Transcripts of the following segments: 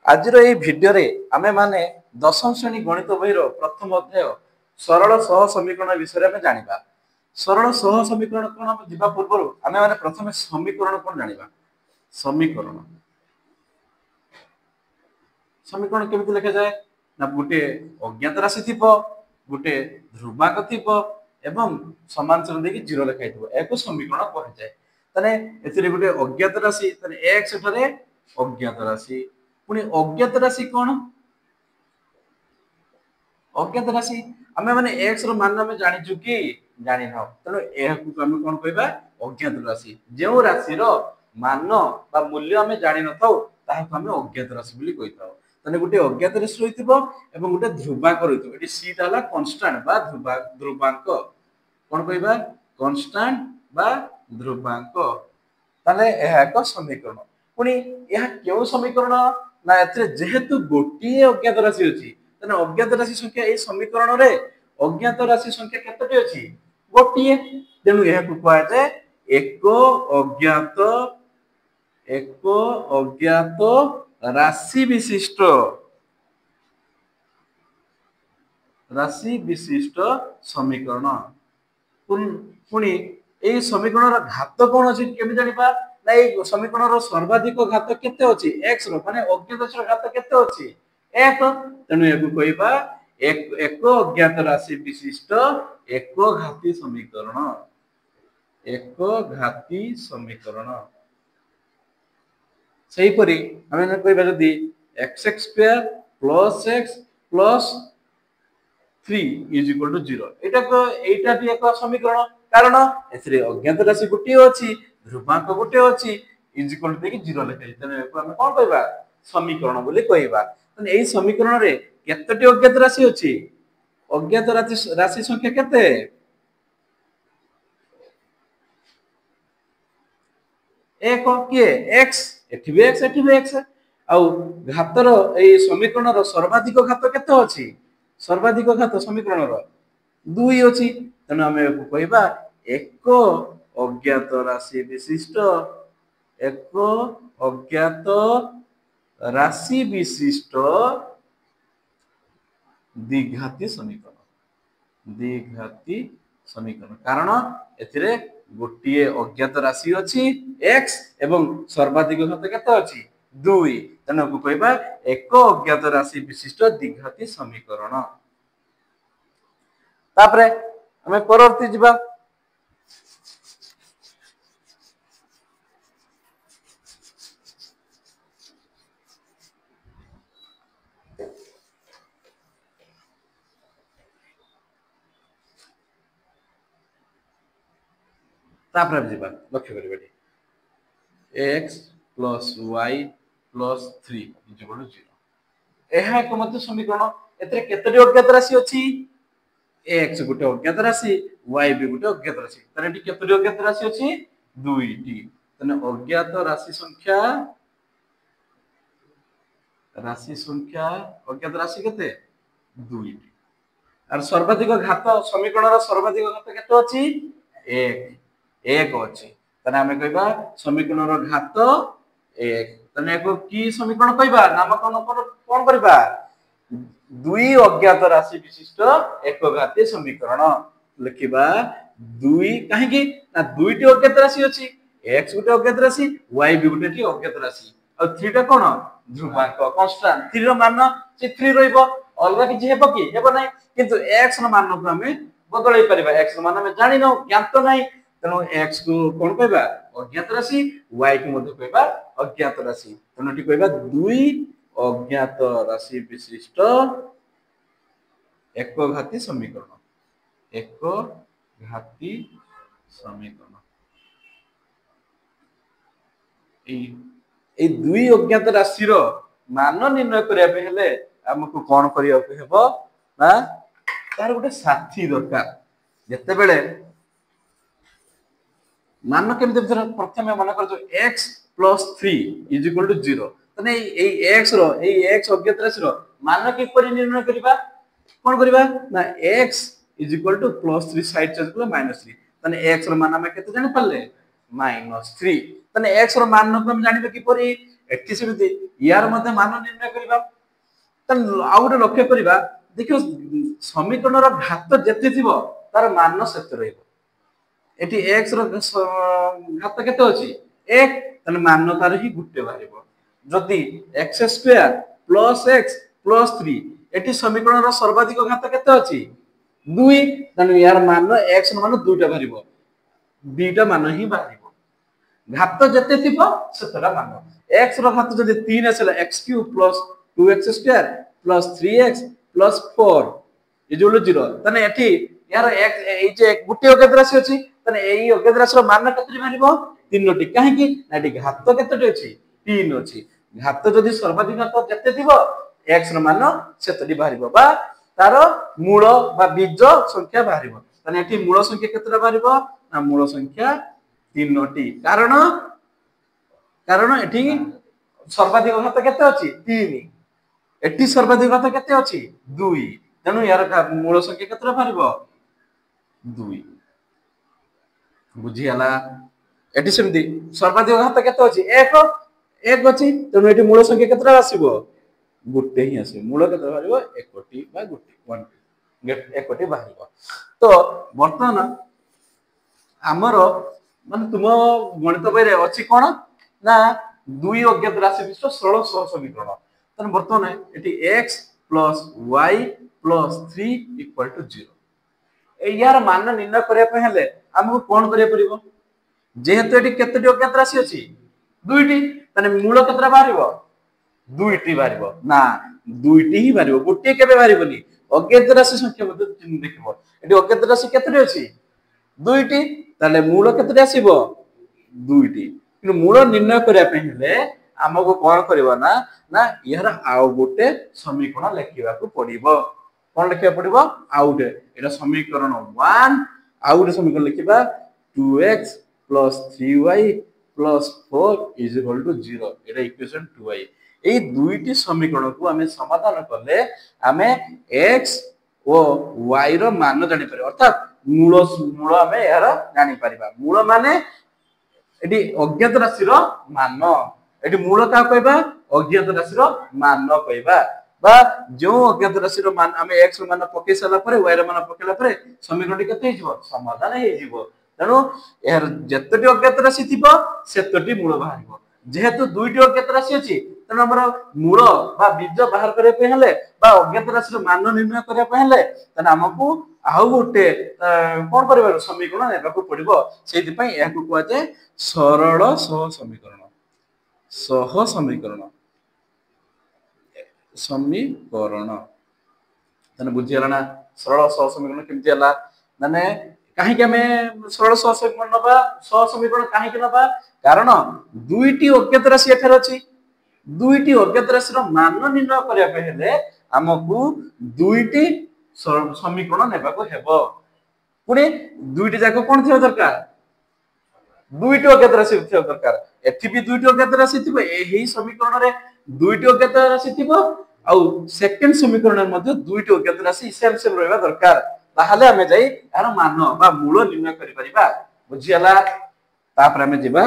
आज भिडियो आमे माने दशम श्रेणी गणित बहीर प्रथम अध्याय सरल सह समीकरण विषय में जानिबा। सरल सह समीकरण कौन हम जीवा पूर्व आमे माने प्रथम समीकरण कौन जानिबा। समीकरण समीकरण केमिति लिखा जाए ना गोटे अज्ञात राशि थिबो, गोटे ध्रुवांक थिबो एवं समान चिन्ह देकी जीरो लिखा थिबो, एको समीकरण कहा जाए। तने एथिरे गोटे अज्ञात राशि तने x एठारे अज्ञात राशि, पुनी अज्ञात राशि कौन अज्ञात राशि आमे माने x रो मान आमे जानि छु कि जानि न, तनो एहाकु आमे कोन कहबा अज्ञात राशि। जेउ राशि रो मान बा मूल्य आमे जानि न थाउ ताहाकु आमे अज्ञात राशि बोली कहिताउ। तने गोटे अज्ञात राशि रहितबो एवं गोटे ध्रुवांक रहितबो। एटी c ताला कांस्टेंट बा ध्रुवांक कोन कहबा कांस्टेंट बा ध्रुवांक। ताले एहा एक समीकरण। पुनी एहा केउ समीकरण ना एथरे जेहेतु गोटिए अज्ञात राशि अछि तने अज्ञात राशि संख्या ए समीकरण रे अज्ञात राशि संख्या केतटी अछि गोटिए। तेनु एहा को कहै जे एको अज्ञात राशि विशिष्ट समीकरण। पुनी ए समीकरण रा घात कोन अछि केमि जानिबा ना ए समीकरण रो सर्वाधिक घात केते अछि x रो माने अज्ञात राशि रो घात केते अछि 1। तेनु एगु कहबा एक अज्ञात राशि विशिष्ट एक घाती समीकरण। एक घाती समीकरण सही परी हमें कहबा जदी x² + x + 3 = 0 एटा भी एक समीकरण। कारण एथरे अज्ञात राशि गुटी अछि, ध्रुवांक गुटी अछि, इक्वल टू देखि 0 लिखै तने को हम कोन कहबा समीकरण बोली कहबा। तने एई समीकरण रे केतटी अज्ञात राशि अछि अज्ञात राशि संख्या केते एक के x एठी भी x आउ घातर एई समीकरण रो सर्वाधिक घात केते अछि सर्वाधिक घात समीकरण रो 2 अछि। तने हम कहबा एक अज्ञात राशि विशिष्ट एक अज्ञात राशि विशिष्ट द्विघाती समीकरण। कारण एथिरे गोटिए अज्ञात राशि अछि x एवं सर्वाधिक घात केते अछि 2। तने को कहबा एक अज्ञात राशि विशिष्ट द्विघाती समीकरण। तापरे हमें परवर्ती जिबा। तापरे जिबा लक्ष्य करिबेटी x + y + 3 = 0। एहा एक मध्य समीकरण। एतरे केतटी अज्ञात राशि अछि x गुटे अज्ञात राशि y भी गुटे अज्ञात राशि। तने एटी केतटी अज्ञात राशि अछि 2टी। तने अज्ञात राशि संख्या अज्ञात राशि केते 2टी। आर सर्वाधिक घात समीकरण रा सर्वाधिक घात केते अछि 1 अछि। तने हमें कहबा समीकरण रा घात 1। तने एको की समीकरण कहबा नामकरण कोन करबा 2 अज्ञात राशि विशिष्ट एक घाती समीकरण लिखिबा 2 काहे कि ना 2टी अज्ञात राशि अछि x गुटे अज्ञात राशि y भी गुटे अज्ञात राशि और 3 टा कोन ध्रुवांक कांस्टेंट 3 रो मान से 3 रहइबो अलगा किछि हेबो कि हेबो नै किंतु x रो मान को हमें बदलै परिबा। x रो मान हमें जानि न ज्ञात नै तनो x को कोन कहबा अज्ञात राशि y को मध्य कहबा अज्ञात राशि। तनोटी कहबा 2 अज्ञात राशि विशिष्ट एक घाती समीकरण। एक घाती समीकरण ए 2 अज्ञात राशि रो मान निर्णय करिया पे हेले हमकु कोन करिया पे हेबो ना तार गुटे साथी दरकार। जते बेले मान केमते प्रथमे मन कर जो x + 3 = 0 तने ए x रो ए x अज्ञात राशि रो मान कि परि निर्णय करिबा कोन करिबा ना x = +3 साइड चेंज करले -3 तने x रो मान हम केते जानि पल्ले -3 तने x रो मान को हम जानिबे कि परि एठी सेमती यार मध्य मान निर्णय करबा आउ गोटे लक्ष्य करबा देखियो समीकरण रो घात जेते थिबो तार मान सेते रहइबो एठी x रो घात केते अछि 1 तने मान तार ही गुटे बाहिबो जदी x² + x + 3 एठी समीकरण रो सर्वाधिक घात केते अछि 2 तने यार मान x मान दुटा बाहिबो दुटा मान ही बाहिबो घात जेते थिबो सेतरा मान x रो घात जदी 3 आसेला x³ + 2x² + 3x + 4 इजुल 0 तने एठी यार x ए जे गुटे अज्ञात राशि अछि तने एई अज्ञात राशि रो मान केते बाहिबो 3टी काहे कि नाटी घात केतेटी अछि 3 अछि घात जदी सर्वाधिक घात जेते थिबो x रो मान सेतटी बाहिबो बा तार मूल बा बीज संख्या बाहिबो तने एठी मूल संख्या केतेटा बाहिबो ना मूल संख्या 3टी कारण एठी सर्वाधिक घात केते अछि 3 एठी सर्वाधिक घात केते अछि 2 तेनु यार मूल संख्या केतेटा बाहिबो 2 बुझी हला एठी सेमती सर्वाधिक घात केते अछि 1 1 अछि तेनु एठी मूल संख्या केतेटा आसीबो गुटे ही आसे मूल केते बाहिबो 1टी बा गुटे 1 1टी बाहिबो तो वर्तमान हमरो माने तुम गणित बहिरे अछि कोन ना दुई अज्ञात राशि विशिष्ट सरल सह समीकरण तने वर्तमान एठी x + y + 3 = 0 ए यार मान निर्णय करिया पे हेले हमहु कोन करिया परिबो जेहेतु एठी केतेटी अज्ञात राशि अछि दुईटी तने मूल केतेटा बाहिबो दुईटी बाहिबो ना दुईटी ही बाहिबो गोटे केबे बाहिबोनी अज्ञात राशि संख्या मते देखिबो एठी अज्ञात राशि केतेटी अछि दुईटी ताले मूल केतेटी आसीबो दुईटी कि मूल निर्णय करिया पे हेले हमको कोन करबो ना ना यार आउ गोटे समीकरण लिखिबा को पड़िबो कोन लिखिबा पड़िबो आउट एटा समीकरण 1 आउ गोटे समीकरण लिखिबा 2x + 3y + 4 = 0 एटा इक्वेशन 2y एई दुईटी समीकरण को हमें समाधान करले हमें x ओ y रो मान जानि पारे अर्थात मूल मूल हमें यार जानि परिबा मूल माने एटी अज्ञात राशि रो मान एटी मूल का कहबा अज्ञात राशि रो मान कहबा बा जो अज्ञात राशि रो मान हमें x रो मान पके सला परे y रो मान पकेला परे समीकरण केते हिजबो समाधान हे हिजबो तेनु यार जत्तटी अज्ञात राशि थिबो सेत्तटी मूल बाहिबो जेहेतु दुईटी अज्ञात राशि अछि तेनु हमर मूल बा बीज बाहर करे पे हेले बा अज्ञात राशि रो मान निर्णय करे पे हेले तने हमकु आउ गोटे कोन करबा समीकरण नेबाकू पड़िबो सेति पई याकू कुआ जे सरल सह समीकरण तने बुझी हला ना सरल सह समीकरण केमति हला माने काहे कि हमें सरल सह समीकरण नबा सह समीकरण काहे कि नबा कारण दुईटी अज्ञात राशि एथर अछि दुईटी अज्ञात राशि रो मान निर्णय करिया पे हेले हमकु दुईटी समीकरण नेबाकू हेबो पुनी दुईटी जाको कोन थिबा दरकार दुईटी अज्ञात राशि थिबा दरकार एथि भी दुईटी अज्ञात राशि थिबो एही समीकरण रे दुईटी अज्ञात राशि थिबो आउ सेकंड समीकरण मध्ये दुईटी अज्ञात राशि सेम सेम रहबा दरकार ताहाले हमें जाई यार मान बा मूल निर्णय करि परिबा बुझियला तापर हमें जिबा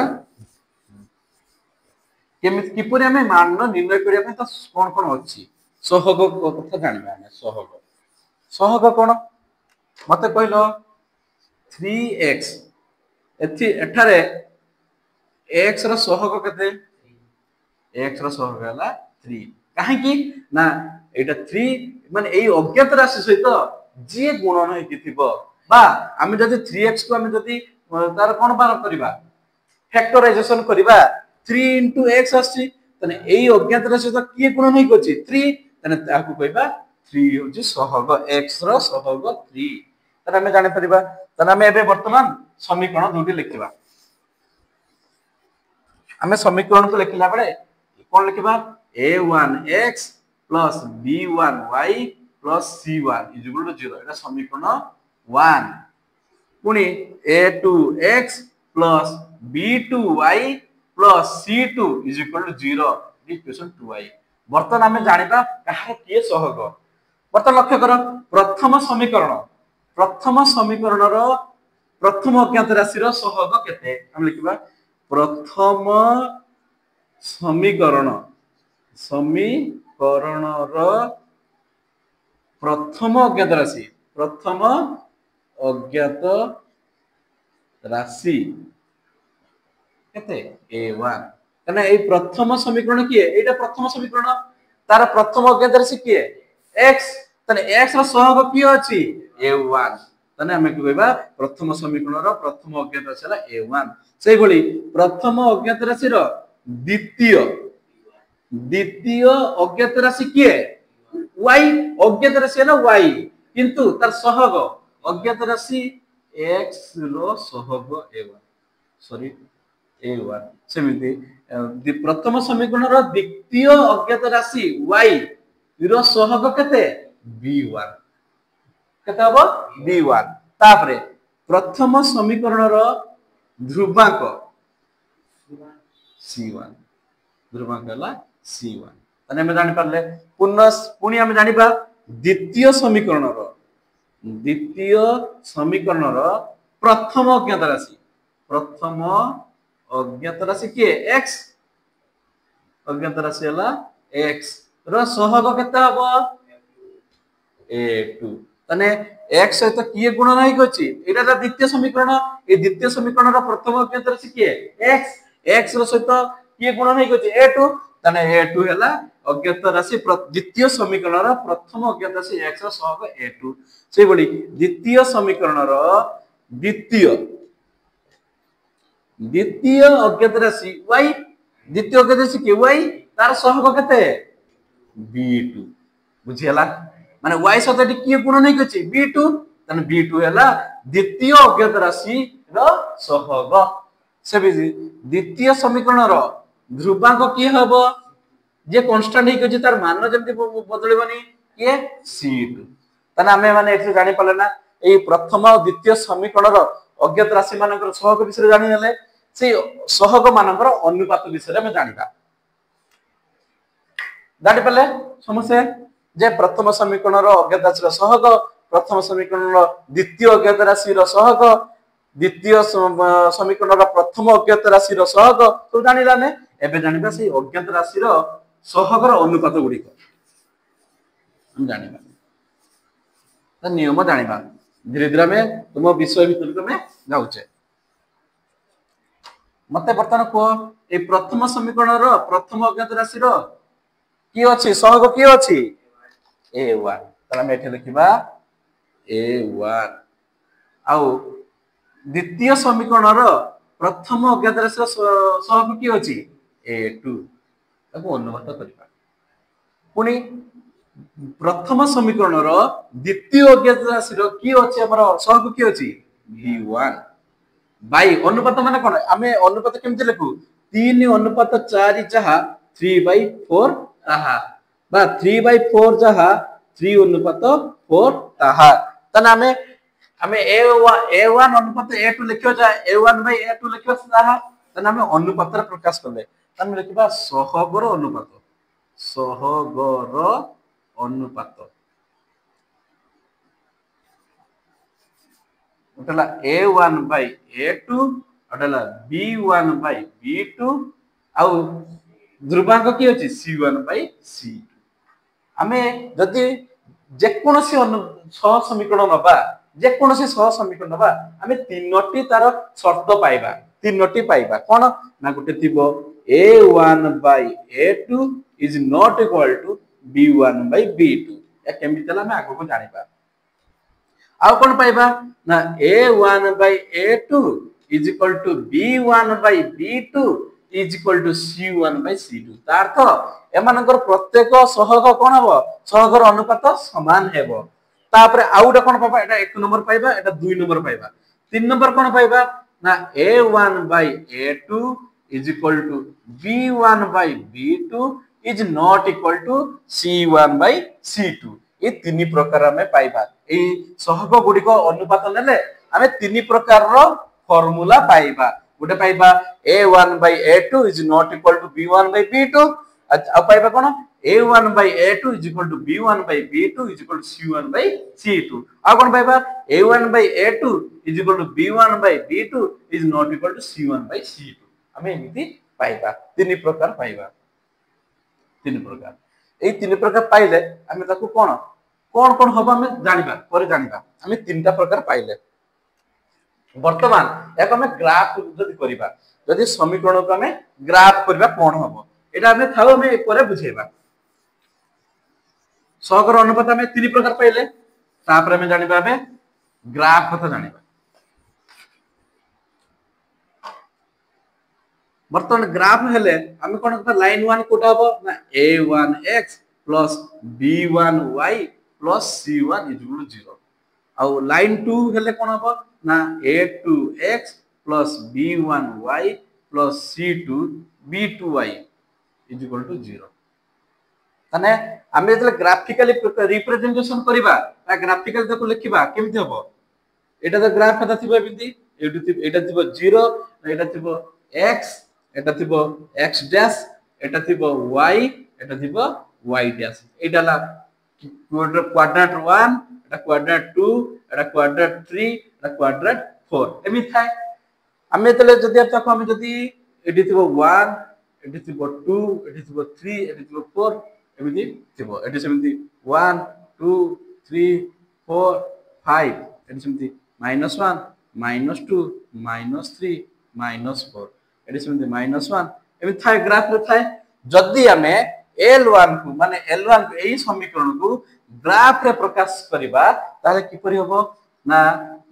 केमि किपुरी हमें मान निर्णय करिया पे त कोन कोन अछि सहग कथा जानिबा हमें सहग कोन मते कहलो 3x एथि एठारे x रो सहग केते x रो सहग हला 3 काहे कि ना एटा 3 माने एई अज्ञात राशि सहित जे गुणन हेति थिबो बा हम जदी 3x को हम जदी तार कोन बार करबा फैक्टराइजेशन करबा 3 * x आसी तने एई अज्ञात राशि त की गुणन हे गछि 3 तने ताकू कहबा 3 होछि सहग x रो सहग 3 तने हम जानि परिबा तने हम एबे वर्तमान समीकरण दुटी लिखिबा हमें समीकरण को लिखला बेले कोन लिखिबा a1x + b1y + c1 = 0 एटा समीकरण 1 पुनी a2x + b2y + c2 = 0 equation 2y वर्तमान हमें जानिबा कहा के सहग वर्तमान लक्ष्य करो प्रथम समीकरण रो प्रथम अज्ञात राशि रो सहग केते हम लिखिबा प्रथम समीकरण समीकरणर प्रथम अज्ञात राशि केते a1 कने ए प्रथम समीकरण किए एटा प्रथम समीकरण तार प्रथम अज्ञात राशि किए x तने x रो सहग किए अछि a1 तने हमें कहबा प्रथम समीकरण रो प्रथम अज्ञात राशि हला a1 सेही भली प्रथम अज्ञात राशि रो द्वितीय द्वितीय अज्ञात राशि किए y अज्ञात राशि हला y किंतु तार सहग अज्ञात राशि x रो सहग a1 सॉरी a1 सेमिति प्रथम समीकरण रो द्वितीय अज्ञात राशि y रो सहग केते b1 केते हबो b1 तापरे प्रथम समीकरण रो ध्रुवांक c1 ध्रुवांक हला c1 तने हम जानि पारले पुनी हम जानिबा द्वितीय समीकरण रो प्रथम अज्ञात राशि के x अज्ञात राशि हला x रो सहग केते हबो a2 तने x सहित किए गुणन होई गछि एटा द्वितीय समीकरण ए द्वितीय समीकरण रो प्रथम अज्ञात राशि के x रो सहित किए गुणन होई गछि a2 तने a2 हला अज्ञात राशि द्वितीय समीकरण रो प्रथम अज्ञात राशि x रो सहग a2 से बडी द्वितीय समीकरण रो द्वितीय अज्ञात राशि y द्वितीय अज्ञात राशि के y तार सहग केते b2 बुझियला माने y सहित किए गुणन होई गछि b2 तने b2 हला द्वितीय अज्ञात राशि रो सहग से द्वितीय समीकरण रो ध्रुवांक की हबो जे कांस्टेंट हे कि तार मान जेमति बदलबनी के c2 तने हमें माने एथि जानि पले ना ए प्रथम और द्वितीय समीकरण रो अज्ञात राशि मानकर सहग विषय जानि नेले से सहग मानकर अनुपात विषय में जानिबा जानि पले समस्या जे प्रथम समीकरण रो अज्ञात राशि रो सहग प्रथम समीकरण रो द्वितीय अज्ञात राशि रो सहग द्वितीय समीकरण रो प्रथम अज्ञात राशि रो सहग तो जानिला ने एबे जानिबा से अज्ञात राशि रो सहग रो अनुपात गुडी हम जानिबा त नियम जानिबा धीरे धीरे में तुम विषय भीतर में जाउचे मते वर्तमान को ए प्रथम समीकरण रो प्रथम अज्ञात राशि रो की अछि सहग की अछि a1 तला में एठे लिखिबा a1 आउ द्वितीय समीकरण रो प्रथम अज्ञात राशि रो सहग की अछि a2 ताको अनुपात करिबा पुनी प्रथम समीकरण रो द्वितीय अज्ञात राशि रो की अछि हमर सहग की अछि b1 बाई अनुपात माने कोन हमें अनुपात केमति लिखु 3:4 जहा 3/4 ताहा बा 3/4 जहा 3:4 ताहा तने हमें a1 अनुपात a2 लिखियो जा a1/a2 लिखियो ताहा तने हमें अनुपात रे प्रकाश करले तने लिखिबा सहगर अनुपात उठला a1/a2 उठला b1/b2 आउ ध्रुवांक की अछि c1/c2 हमें जदि जे कोनोसी सह समीकरण नबा जे कोनोसी सह समीकरण नबा हमें तीनोटी तार शर्त पाइबा कोन ना गुटे थिबो a1/a2 is not equal to b1/b2 या केमि तला में आगो को जानिबा आउ कोन पाइबा ना a1/a2 is equal to b1/b2 is equal to c1/c2 तार तो एमानकर प्रत्येक सहग कोन हबो सहगर अनुपात समान हेबो तापरे आउडा कोन पाइबा एटा 1 नंबर पाइबा एटा 2 नंबर पाइबा 3 नंबर कोन पाइबा ना a1/a2 is equal to b1/b2 is not equal to c1/c2 ए तीन प्रकार में पाइबा ए सहग गुडी को अनुपात नेले हमें तीन प्रकार रो फार्मूला पाइबा गुटे पाइबा a1/a2 is not equal to b1/b2 आ पाइबा कोन a1/a2 is equal to b1/b2 is equal to c1/c2 आ कोन पाइबा a1/a2 is equal to b1/b2 is not equal to c1/c2 हमें एमिति पाइबा तीन प्रकार पाइबा तीन प्रकार एई तीन प्रकार पाइले आमे ताको कोन कोन कोन हबो आमे जानिबा पर जानिबा आमे तीनटा प्रकार पाइले वर्तमान एक आमे ग्राफ जदि करिबा जदि समीकरण को आमे ग्राफ करिबा कोन हबो एटा आमे थाओ आमे परे बुझेबा सहगर अनुपात आमे तीन प्रकार पाइले तापर आमे जानिबा आमे ग्राफ कथा जानिबा वर्तमान ग्राफ हेले आमे कोन कथा लाइन 1 कोटा हबो ना a1x plus b1y plus c1 0 आ लाइन 2 हेले कोन हबो ना a2x plus b1y plus c2 b2y 0 तने आमे जले ग्राफिकली रिप्रेजेंटेशन करिबा ता ग्राफिकली देखो लिखिबा केमिति हबो एटा तो ग्राफ कथा थिबो एमिति एटा थिबो 0 एटा थिबो x एटा थिबो x डैश एटा थिबो y एटा थिबो y डैश एटा ला क्वाड्रेंट 1 एटा क्वाड्रेंट 2 एटा क्वाड्रेंट 3 एटा क्वाड्रेंट 4 एमि थाय आमे तले जदि ताको आमे जदि एटी थिबो 1 एटी थिबो 2 एटी थिबो 3 एटी थिबो 4 एमिति थिबो एटी सेमिति 1 2 3 4 5 एटी सेमिति -1 -2 -3 -4 एटी सेमिति -1 एमि थाय ग्राफ रे थाय जदि हमें L1 को माने L1 को एई समीकरण को ग्राफ रे प्रकाश करिबा ताले कि परि होबो ना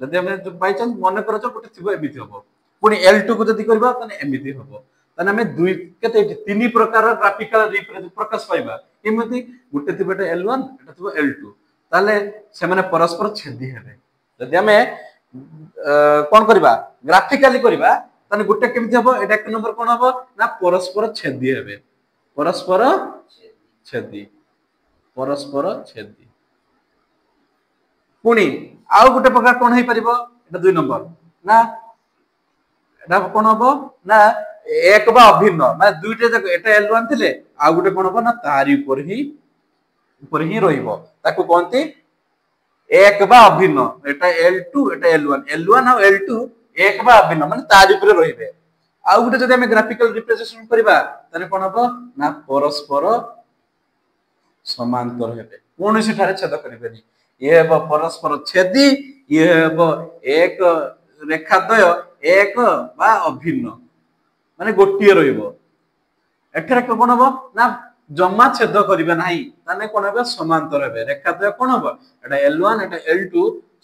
जदि हमें बाय चांस मने करछ गोटे थिबो एमिति होबो पुनी L2 को जदि करबा तने एमिति होबो तने हमें दुई केते तीन प्रकार ग्राफिकल रिप्रेजेंट प्रकाश पाइबा एमिति गोटे थिबो L1 एटा थिबो L2 ताले से माने परस्पर छेदी हेबे जदि हमें कोन करबा ग्राफिकली करबा तने गोटे केमिति हबो एटा एक नंबर कोन हबो ना परस्पर छेदी हेबे परस्पर छेदी पुनी आउ गोटे प्रकार कोन हे परिबो एटा दुई नंबर ना एटा कोन हबो ना एक बा अभिन्न माने दुईटे जक एटा L1 थिले आ गोटे कोन हबो ना तारी ऊपर ही रहिबो ताको कोनती एक बा अभिन्न एटा L2 एटा L1 आ L2 एक बा अभिन्न माने तारी ऊपर रहिबे आ गोटे जदि हम ग्राफिकल रिप्रेजेंटेशन करबा तने कोन हबो ना परस्पर समांतर हेबे कोनोसी ठारे छेद करिबेनी ये हेबो परस्पर छेदी ये हेबो एक रेखाद्वय एक बा अभिन्न माने गोटिए रहिबो एठरे कोन हबो ना जम्मा छेद करिबे नाही तने कोन हबो समांतर हेबे रेखाद्वय कोन हबो एटा L1 एटा L2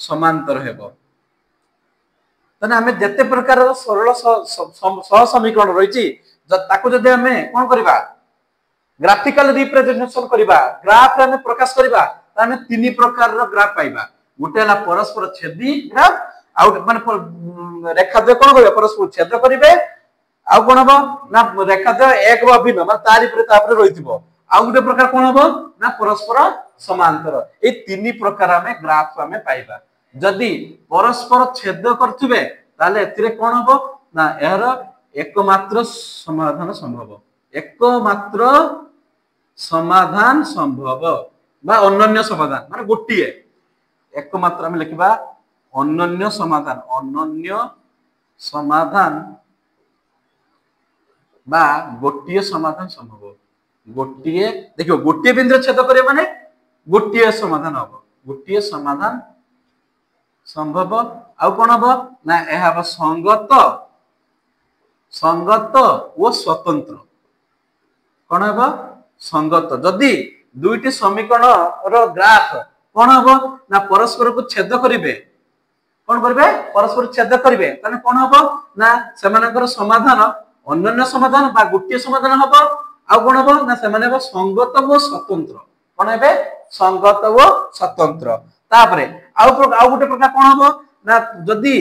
समांतर हेबो तने हमें जते प्रकार सरल सह समीकरण रहिछि ताको जदि हमें कोन करबा ग्राफिकल रिप्रेजेंटेशन करबा ग्राफ रे हमें प्रकाश करबा त हमें तीन प्रकार रो ग्राफ पाइबा गुटे हला परस्पर छेदी ग्राफ आउ माने रेखाद्वय कोन करबे परस्पर छेद करिवे आउ कोन हबो ना रेखाद्वय एक बा भिन्न माने तारि पर तापर रहिथिबो आउ गुटे प्रकार कोन हबो ना परस्पर समांतर ए तीन प्रकार हमें ग्राफ हमें पाइबा जदि परस्पर छेद करथिबे ताले एथिरे कोन हबो ना एहर एकमात्र समाधान संभव बा अनन्य समाधान माने गोटिए एकमात्र हम लिखबा अनन्य समाधान बा गोटिए समाधान संभव गोटिए देखियो गोटिए बिंदु छेद करे माने गोटिए समाधान हबो गोटिए समाधान संभव आ कोन हबो ना एहा हबो संगत ओ स्वतंत्र कोन हबो संगत जदि दुईटी समीकरण रो ग्राफ कोन हबो ना परस्पर को छेद करिवे कोन करबे परस्पर छेद करिवे तने कोन हबो ना सेमानकर समाधान अनन्य समाधान बा गोटिए समाधान हबो आ कोन हबो ना सेमाने हबो संगत ओ स्वतंत्र कोन हेबे संगत ओ स्वतंत्र तापरे आउ गोटे प्रकार कोन हबो ना जदि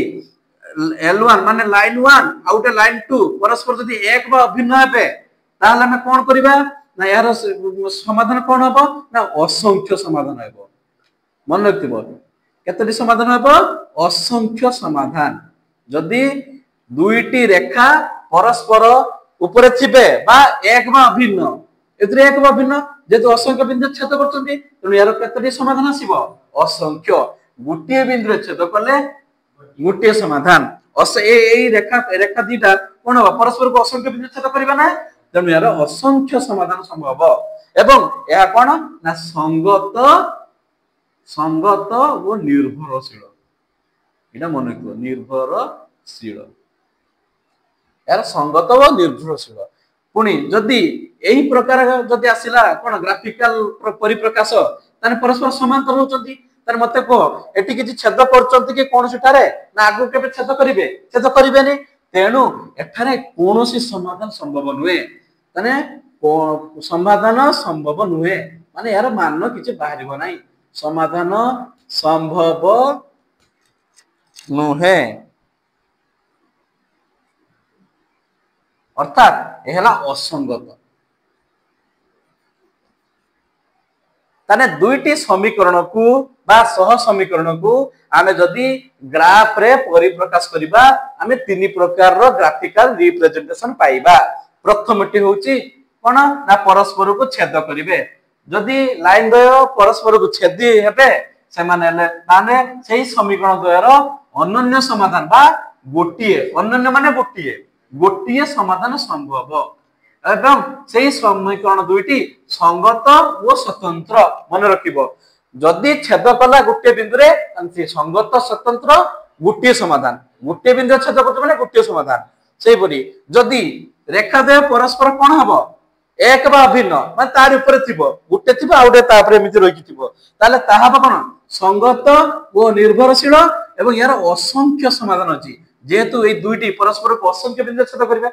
L1 माने लाइन 1 आ गोटे लाइन 2 परस्पर जदि एक बा अभिन्न हेबे ताहले हम कोन करबा ना यार समाधान कोन हबो ना असंख्य समाधान हेबो मन रखिबो केतटी समाधान हेबो असंख्य समाधान जदि दुईटी रेखा परस्पर ऊपर थिबे बा एक बा अभिन्न एतरे एक बा अभिन्न जेतो असंख्य बिंदु छेद करछन्ती तनु यार केतटी समाधान आसीबो असंख्य गुटिए बिंदु छेद करले गुटिए समाधान रेखा रेखा दीटा कौन हम परस्पर को असंख्य बिंदु छेद करबा ना तेणु यार असंख्य समाधान संभव एवं यह कौन ना संगत संगत और निर्भरशील एटा मन रखिबो निर्भरशील यार संगत और निर्भरशील पुणी जदि एही प्रकार जदि आसिला कोन ग्राफिकल परिप्रकाश ताने परस्पर समांतर होचंती ताने मते को एटी किछि छेद करचंती कि कोन सिटारे ना आगु केबे छेद करिबेनी तेणु एठारे कोनोसी समाधान संभव नुहे ताने समाधान संभव नुहे माने यार मान किछि बाहरिबो नाही समाधान संभव नुहे अर्थात एहला असंगत ताने दुईटी समीकरण को बा सह समीकरण को आमे जदि ग्राफ रे परिप्रकाश करिबा आमे तीन प्रकार रो ग्राफिकल रिप्रेजेंटेशन पाइबा प्रथमटी होची कोन ना परस्पर को छेद करिवे जदि लाइन द्वय परस्पर को छेदी हेबे से माने ताने सेही समीकरण द्वयर अनन्य समाधान बा गोटिए अनन्य माने गोटिए समाधान संभव एवं सेही समीकरण दुईटी संगत और स्वतंत्र मन रखिबो जदि छेद कला गोटे बिंदु रे से संगत स्वतंत्र गोटिए समाधान गोटे बिंदु छेद करत माने गोटिए समाधान सेही परि जदि रेखा द्वय परस्पर कोन हबो एक बा अभिन्न माने तार ऊपर थिबो गोटे थिबो आउडे तापर एमिति रहि थिबो ताले ताहा कोन संगत और निर्भरशील एवं यार असंख्य समाधान अछि जेहेतु ए दुईटी परस्पर को असंख्य बिंदु छेद करिवे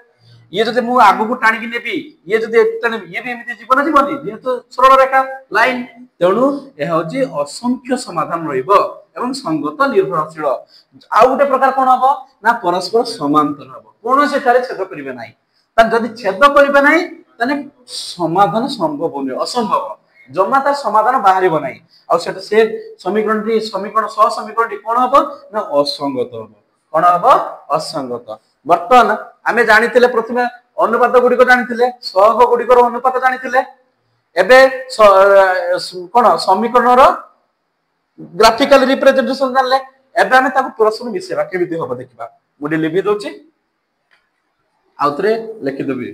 ये जदि मु आगु को टाणी कि नेबी ये जदि ये भी एमिति जीवन जीवनी जेहेतु सरल रेखा लाइन तेणु यह होची असंख्य समाधान रहइबो एवं संगत निर्भरशील आ गोटे प्रकार कोन हबो ना परस्पर समांतर हबो कोन से थारे छेद करिवे नाही त जदि छेद करिवे नाही तने समाधान संभव होने असंभव जमा तार समाधान बाहरिबो नाही आ सेटा से समीकरण सह समीकरण कोन हबो ना असंगत हबो कोन हबो असंगत वर्तमान आमे जानिथिले प्रथमे अनुपात गुडी को जानिथिले सहग गुडी को अनुपात जानिथिले एबे कोन समीकरण रो ग्राफिकल रिप्रेजेंटेशन जानले एबे आमे ताको प्रश्न मिसेबा केबिति होबो देखिबा मुडी लिखि दोछि आउतरे लिखि देबी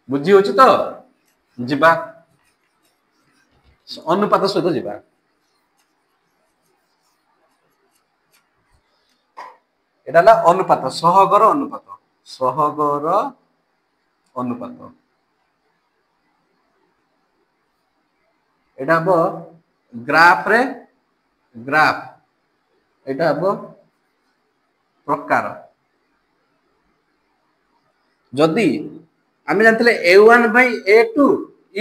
बुझी होछि तो जिबा अनुपात सहित जिबा एडाला अनुपात सहगर अनुपात एडा हबो ग्राफ रे ग्राफ एडा हबो प्रकार जदि आमे जानथिले a1 by a2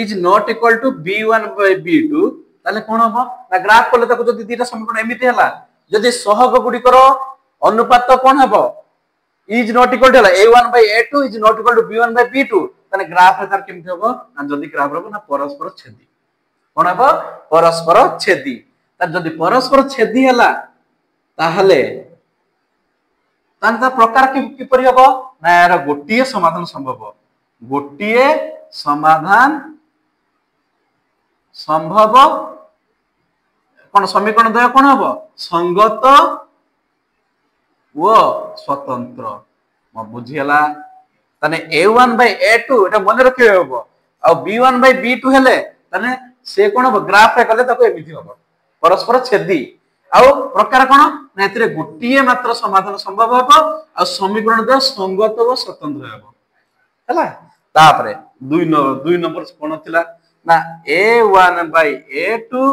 is not equal to b1 by b2 ताले कोन हबो ना ग्राफ कोले ताको जदि दीटा समीकरण एमिति हला जदि सहग गुडी करो अनुपात कोन हबो is not equal to a1 by a2 is not equal to b1 by b2 ताले ग्राफ रे तार केमिति हबो ना जदि ग्राफ रहबो ना परस्पर छेदी कोन हबो परस्पर छेदी तार जदि परस्पर छेदी हला ताहले तांता प्रकार कि परि हबो ना यार गोटिए समाधान संभव गोटिए समाधान संभव कोन समीकरण द्वय कोन हबो संगत वो स्वतंत्र म बुझियला तने a1 by a2 एटा मन रखे हबो आ b1 by b2 हेले तने से कोन हबो ग्राफ रे कले ताको एमिति हबो परस्पर छेदी आ प्रकार कोन ना एतरे गोटिए मात्र समाधान संभव हबो आ समीकरण द्वय संगत वो स्वतंत्र हबो हला तापरे 2 नंबर कोन थिला ना a1 by a2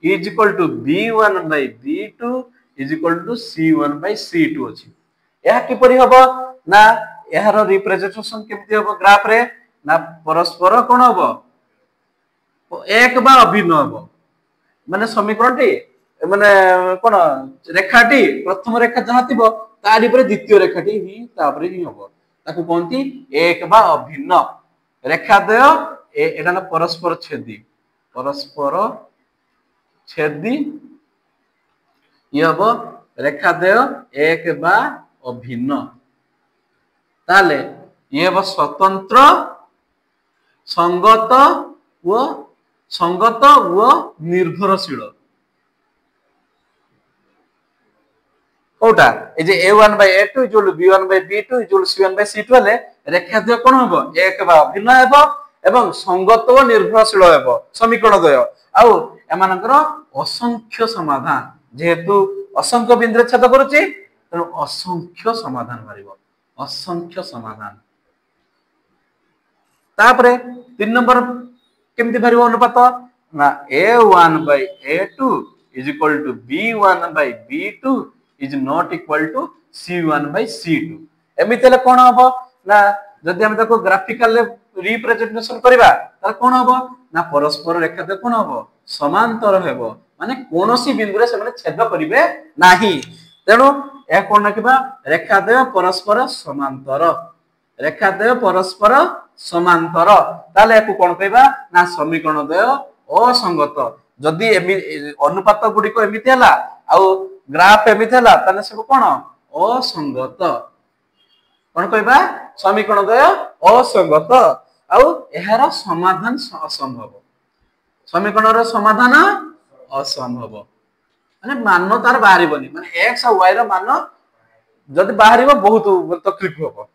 is equal to b1 by b2 is equal to c1 by c2 अछि यह कि परि हबो ना एहर रिप्रेजेंटेशन केमति हबो ग्राफ रे ना परस्पर कोन हबो एक बा अभिन्न हबो माने समीकरणटी माने कोन रेखाटी प्रथम रेखा जहा थिबो तारि परे द्वितीय रेखाटी ही तापरे ही हबो ताकू कोनती एक बा अभिन्न रेखा द्वय एटा ना परस्पर छेदी ये हबो रेखा द्वय एक बा अभिन्न ताले ये हबो स्वतंत्र संगत व निर्भरशील कोटा ए जे a1 by a2 equal to b1 by b2 equal to c1 by c2 हेले रेखाद्वय कोन हबो एक बा अभिन्न हेबो एवं संगत व निर्भरशील हेबो समीकरण द्वय आउ एमानकर असंख्य समाधान जेहेतु असंख्य बिंदु छेद करूची तेणु असंख्य समाधान बारिबो असंख्य समाधान तापरे 3 नंबर केमति बारिबो अनुपात ना a1 by a2 is equal to b1 by b2 is not equal to c1 by c2 एमिति ले कोन हबो ना जदि हम ताको ग्राफिकल रिप्रेजेंटेशन करबा त कोन हबो ना परस्पर रेखा त कोन हबो समांतर हेबो माने कोनोसी बिंदु रे से छेद करिवे नाही तेनु ए कोन रखिबा रेखा द्वय परस्पर समांतर रेखा द्वय परस्पर समांतर ताले को कोन कहबा ना समीकरण द्वय असंगत जदि अनुपात गुडी को एमिति हला आ ग्राफ एमिति हला तने सब कोन असंगत कोन कहबा समीकरण द्वय असंगत आ एहार समाधान असंभव समीकरण रो समाधान असंभव माने मान तार बाहरिबनी माने x और y रो मान जदि बाहरिबो बहुत तकलीफ होबो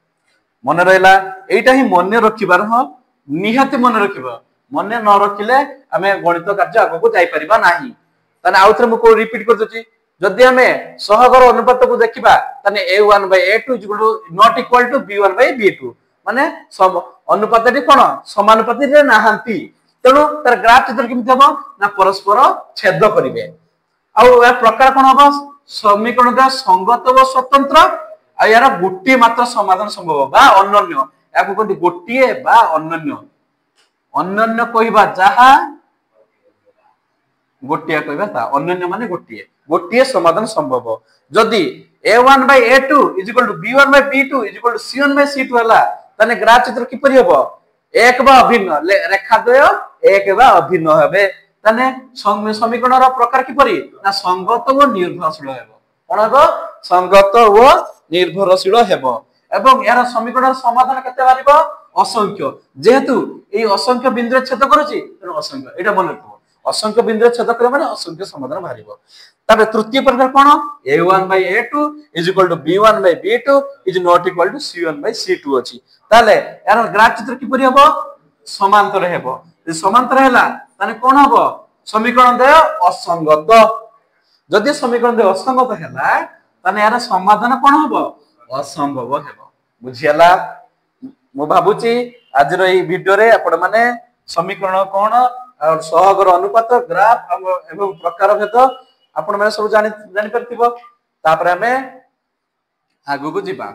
मन रहला एटा ही मन रखिबार ह निहाती मन रखिबो मन न रखिले हमें गणित कार्य आगो को जाई परिबा नाही तने आउथरे म को रिपीट कर दची जदि हमें सहगर अनुपात को देखिबा तने a1 by a2 not equal to b1 by b2 माने सब अनुपातटी कोन समानुपाती रे नाहंती तेनु तर ग्राफ चित्र किमि हबो ना परस्पर छेद करिवे आ या प्रकार कोन हबो समीकरण का संगत व स्वतंत्र आ यार गोटी मात्र समाधान संभव बा अनन्य याको कोन गोटी बा अनन्य अनन्य कहिबा जहा गोटिया कहिबा ता अनन्य माने गोटिए समाधान संभव जदि a1 by a2 is equal to b1 by b2 is equal to c1 by c2 हला तने ग्राफ चित्र किपरि हबो एक बा अभिन्न रेखा द्वय एक बा अभिन्न हेबे तने समीकरण रो प्रकार किपरि ना संगत व निर्भरशील हेबो कोन हेबो संगत व निर्भरशील हेबो एवं यार समीकरण समाधान केते बारिबो असंख्य जेहेतु ए असंख्य बिंदु छेद करूची तेनु असंख्य एटा मन रखो असंख्य बिंदु छेद करे माने असंख्य समाधान बारिबो तबे तृतीय प्रकार कोन a1 by a2 is equal to b1 by b2 is not equal to c1 by c2 अछि ताले यार ग्राफ चित्र किपरि हबो समांतर हेबो जे समांतर हैला ताने कोन हबो समीकरण द्वय असंगत जदि समीकरण द्वय असंगत हैला ताने यार समाधान कोन हबो असंभव हेबो बुझियला मो भाबुची आज रो ई वीडियो रे आपण माने समीकरण कोन और सहगर अनुपात ग्राफ एवं प्रकार भेद आपण माने सब जानि परथिबो तापर हमें आगु को जिबा।